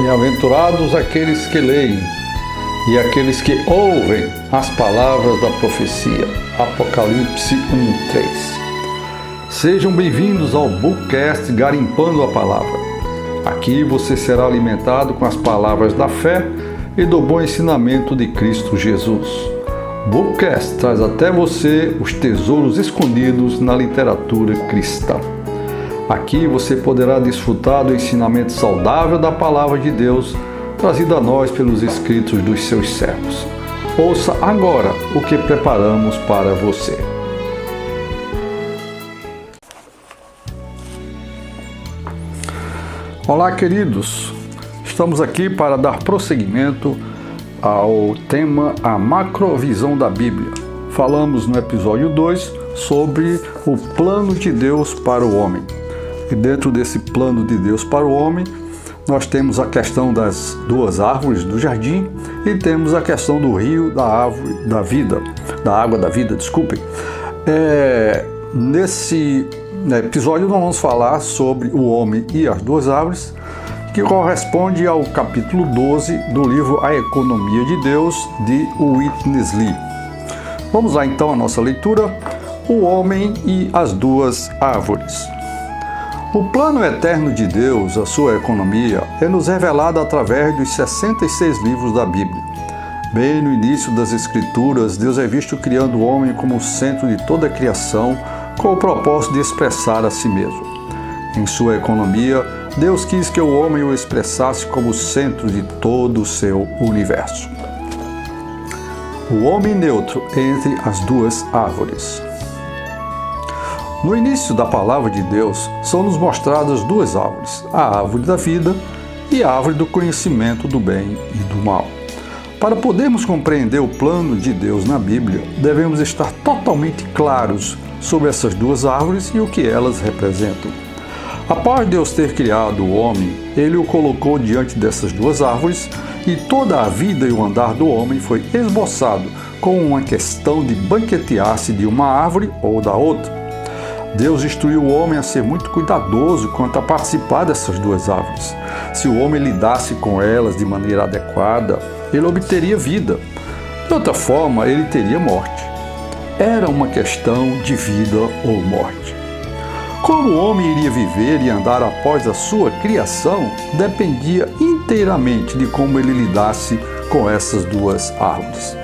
Bem-aventurados aqueles que leem e aqueles que ouvem as palavras da profecia. Apocalipse 1:3. Sejam bem-vindos ao Bookcast Garimpando a Palavra. Aqui você será alimentado com as palavras da fé e do bom ensinamento de Cristo Jesus. Bookcast traz até você os tesouros escondidos na literatura cristã. Aqui você poderá desfrutar do ensinamento saudável da Palavra de Deus, trazido a nós pelos escritos dos seus servos. Ouça agora o que preparamos para você. Olá, queridos! Estamos aqui para dar prosseguimento ao tema A Macrovisão da Bíblia. Falamos no episódio 2 sobre o plano de Deus para o homem. E dentro desse plano de Deus para o homem, nós temos a questão das duas árvores do jardim e temos a questão do rio da árvore da vida, da água da vida, desculpem. Nesse episódio nós vamos falar sobre o homem e as duas árvores, que corresponde ao capítulo 12 do livro A Economia de Deus, de Witness Lee. Vamos lá então à nossa leitura, o homem e as duas árvores. O plano eterno de Deus, a sua economia, é nos revelado através dos 66 livros da Bíblia. Bem no início das Escrituras, Deus é visto criando o homem como o centro de toda a criação, com o propósito de expressar a si mesmo. Em sua economia, Deus quis que o homem o expressasse como o centro de todo o seu universo. O homem neutro entre as duas árvores. No início da palavra de Deus, são-nos mostradas duas árvores, a árvore da vida e a árvore do conhecimento do bem e do mal. Para podermos compreender o plano de Deus na Bíblia, devemos estar totalmente claros sobre essas duas árvores e o que elas representam. Após Deus ter criado o homem, Ele o colocou diante dessas duas árvores e toda a vida e o andar do homem foi esboçado com uma questão de banquetear-se de uma árvore ou da outra. Deus instruiu o homem a ser muito cuidadoso quanto a participar dessas duas árvores. Se o homem lidasse com elas de maneira adequada, ele obteria vida. De outra forma, ele teria morte. Era uma questão de vida ou morte. Como o homem iria viver e andar após a sua criação, dependia inteiramente de como ele lidasse com essas duas árvores.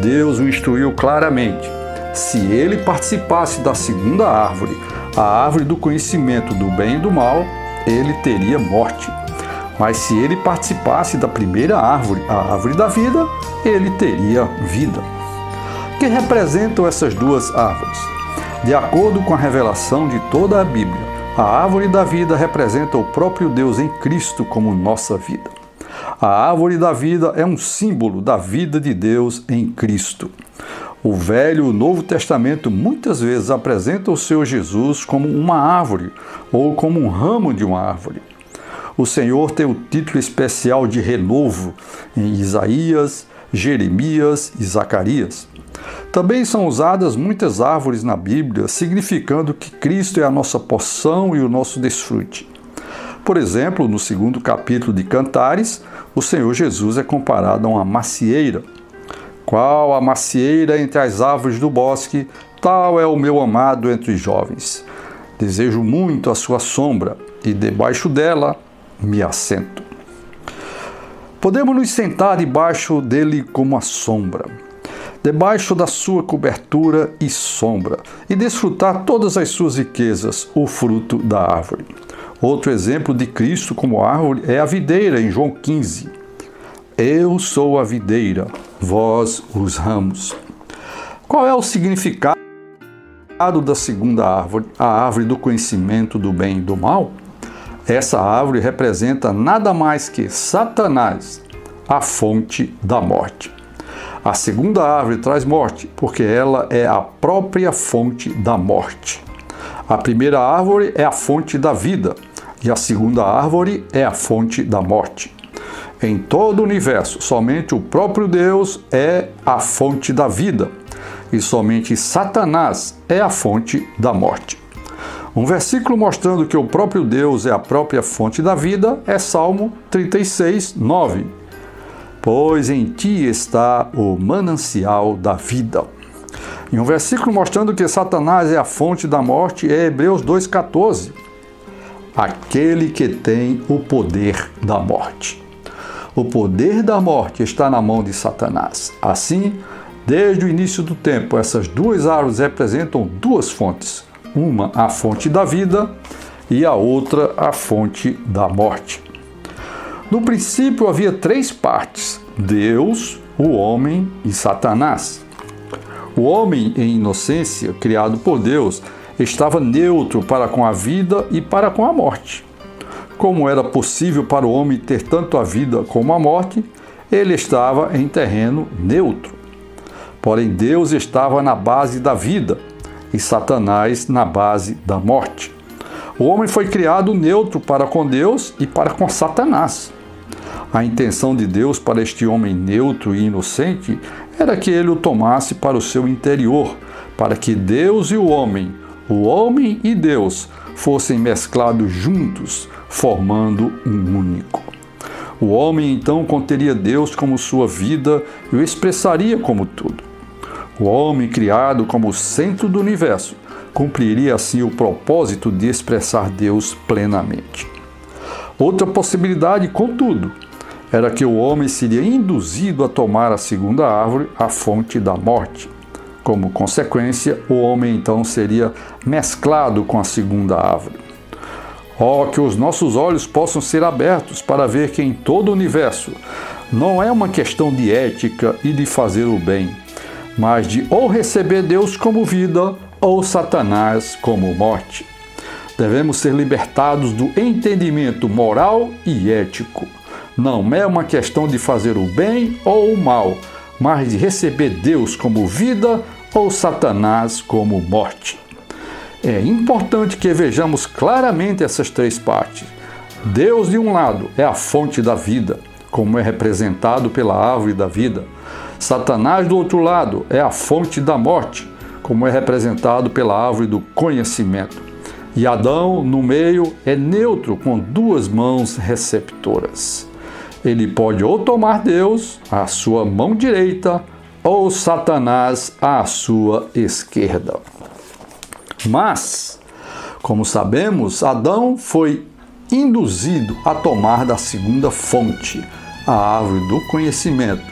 Deus o instruiu claramente. Se ele participasse da segunda árvore, a árvore do conhecimento do bem e do mal, ele teria morte. Mas se ele participasse da primeira árvore, a árvore da vida, ele teria vida. O que representam essas duas árvores? De acordo com a revelação de toda a Bíblia, a árvore da vida representa o próprio Deus em Cristo como nossa vida. A árvore da vida é um símbolo da vida de Deus em Cristo. O Velho e o Novo Testamento muitas vezes apresentam o Senhor Jesus como uma árvore ou como um ramo de uma árvore. O Senhor tem o título especial de renovo em Isaías, Jeremias e Zacarias. Também são usadas muitas árvores na Bíblia, significando que Cristo é a nossa porção e o nosso desfrute. Por exemplo, no 2º capítulo de Cantares, o Senhor Jesus é comparado a uma macieira. Qual a macieira entre as árvores do bosque, tal é o meu amado entre os jovens. Desejo muito a sua sombra, e debaixo dela me assento. Podemos nos sentar debaixo dele como a sombra, debaixo da sua cobertura e sombra, e desfrutar todas as suas riquezas, o fruto da árvore. Outro exemplo de Cristo como árvore é a videira, em João 15. Eu sou a videira, vós os ramos. Qual é o significado da segunda árvore, a árvore do conhecimento do bem e do mal? Essa árvore representa nada mais que Satanás, a fonte da morte. A segunda árvore traz morte, porque ela é a própria fonte da morte. A primeira árvore é a fonte da vida, e a segunda árvore é a fonte da morte. Em todo o universo, somente o próprio Deus é a fonte da vida, e somente Satanás é a fonte da morte. Um versículo mostrando que o próprio Deus é a própria fonte da vida é Salmo 36, 9. Pois em ti está o manancial da vida. E um versículo mostrando que Satanás é a fonte da morte é Hebreus 2,14. Aquele que tem o poder da morte. O poder da morte está na mão de Satanás. Assim, desde o início do tempo, essas duas árvores representam duas fontes. Uma, a fonte da vida, e a outra, a fonte da morte. No princípio havia três partes: Deus, o homem e Satanás. O homem, em inocência, criado por Deus, estava neutro para com a vida e para com a morte. Como era possível para o homem ter tanto a vida como a morte, ele estava em terreno neutro. Porém, Deus estava na base da vida e Satanás na base da morte. O homem foi criado neutro para com Deus e para com Satanás. A intenção de Deus para este homem neutro e inocente era que ele o tomasse para o seu interior, para que Deus e o homem e Deus, fossem mesclados juntos, formando um único. O homem então conteria Deus como sua vida e o expressaria como tudo. O homem, criado como o centro do universo, cumpriria assim o propósito de expressar Deus plenamente. Outra possibilidade, contudo, era que o homem seria induzido a tomar a segunda árvore, a fonte da morte. Como consequência, o homem então seria mesclado com a segunda árvore. Oh, que os nossos olhos possam ser abertos para ver que em todo o universo não é uma questão de ética e de fazer o bem, mas de ou receber Deus como vida ou Satanás como morte. Devemos ser libertados do entendimento moral e ético. Não é uma questão de fazer o bem ou o mal, mas de receber Deus como vida ou Satanás como morte. É importante que vejamos claramente essas três partes. Deus, de um lado, é a fonte da vida, como é representado pela árvore da vida. Satanás, do outro lado, é a fonte da morte, como é representado pela árvore do conhecimento. E Adão, no meio, é neutro, com duas mãos receptoras. Ele pode ou tomar Deus, à sua mão direita, ou Satanás, à sua esquerda. Mas, como sabemos, Adão foi induzido a tomar da segunda fonte, a árvore do conhecimento,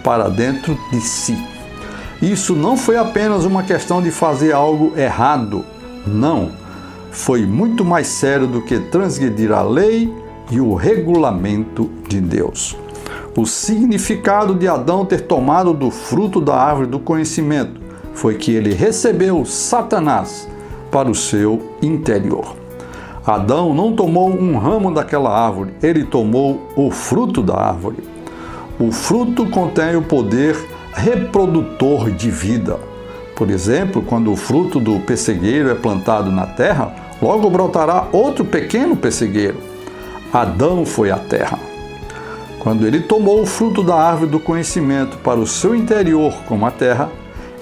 para dentro de si. Isso não foi apenas uma questão de fazer algo errado, não. Foi muito mais sério do que transgredir a lei e o regulamento de Deus. O significado de Adão ter tomado do fruto da árvore do conhecimento foi que ele recebeu Satanás para o seu interior. Adão não tomou um ramo daquela árvore, ele tomou o fruto da árvore. O fruto contém o poder reprodutor de vida. Por exemplo, quando o fruto do pessegueiro é plantado na terra, logo brotará outro pequeno pessegueiro. Adão foi a terra. Quando ele tomou o fruto da árvore do conhecimento para o seu interior como a terra,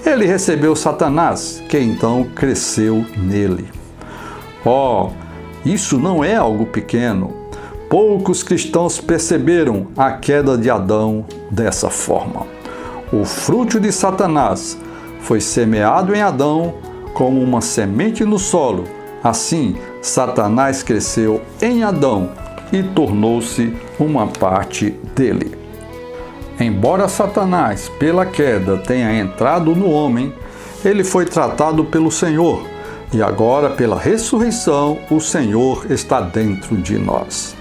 ele recebeu Satanás, que então cresceu nele. Oh, isso não é algo pequeno. Poucos cristãos perceberam a queda de Adão dessa forma. O fruto de Satanás foi semeado em Adão como uma semente no solo. Assim, Satanás cresceu em Adão e tornou-se uma parte dele. Embora Satanás, pela queda, tenha entrado no homem, ele foi tratado pelo Senhor, e agora, pela ressurreição, o Senhor está dentro de nós.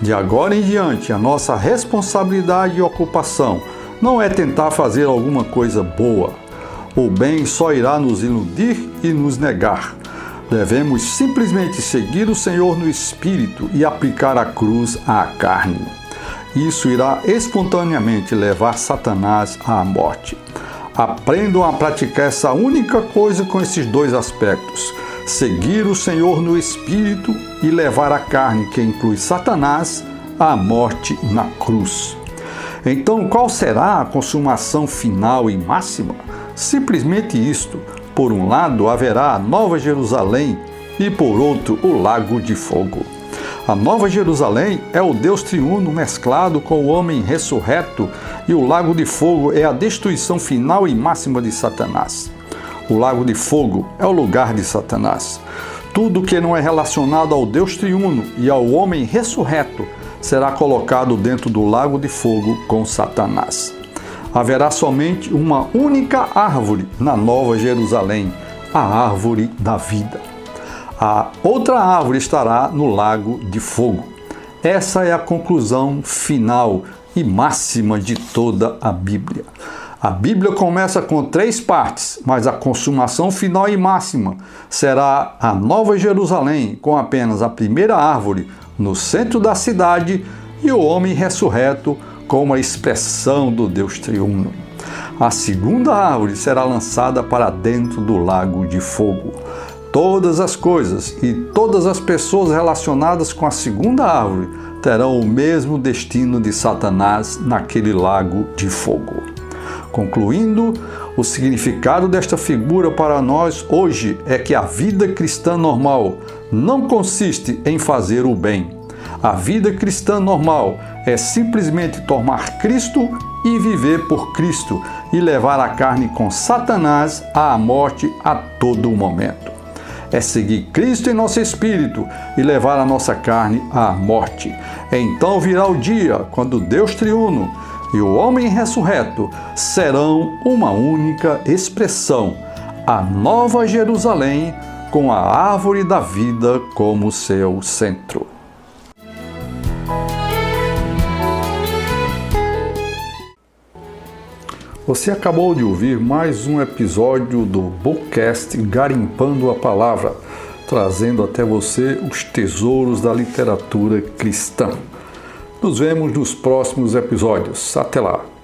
De agora em diante, a nossa responsabilidade e ocupação não é tentar fazer alguma coisa boa. O bem só irá nos iludir e nos negar. Devemos simplesmente seguir o Senhor no Espírito e aplicar a cruz à carne. Isso irá espontaneamente levar Satanás à morte. Aprendam a praticar essa única coisa com esses dois aspectos: seguir o Senhor no Espírito e levar a carne, que inclui Satanás, à morte na cruz. Então, qual será a consumação final e máxima? Simplesmente isto. Por um lado, haverá a Nova Jerusalém, e por outro o lago de fogo. A Nova Jerusalém é o Deus triuno mesclado com o homem ressurreto, e o lago de fogo é a destruição final e máxima de Satanás. O lago de fogo é o lugar de Satanás. Tudo que não é relacionado ao Deus triuno e ao homem ressurreto será colocado dentro do lago de fogo com Satanás. Haverá somente uma única árvore na Nova Jerusalém, a árvore da vida. A outra árvore estará no lago de fogo. Essa é a conclusão final e máxima de toda a Bíblia. A Bíblia começa com 3 partes, mas a consumação final e máxima será a Nova Jerusalém, com apenas a primeira árvore no centro da cidade e o homem ressurreto como a expressão do Deus triuno. A segunda árvore será lançada para dentro do lago de fogo. Todas as coisas e todas as pessoas relacionadas com a segunda árvore terão o mesmo destino de Satanás naquele lago de fogo. Concluindo, o significado desta figura para nós hoje é que a vida cristã normal não consiste em fazer o bem. A vida cristã normal é simplesmente tomar Cristo e viver por Cristo e levar a carne com Satanás à morte a todo momento. É seguir Cristo em nosso espírito e levar a nossa carne à morte. Então virá o dia quando Deus triuno e o homem ressurreto serão uma única expressão, a Nova Jerusalém, com a árvore da vida como seu centro. Você acabou de ouvir mais um episódio do Bookcast Garimpando a Palavra, trazendo até você os tesouros da literatura cristã. Nos vemos nos próximos episódios. Até lá!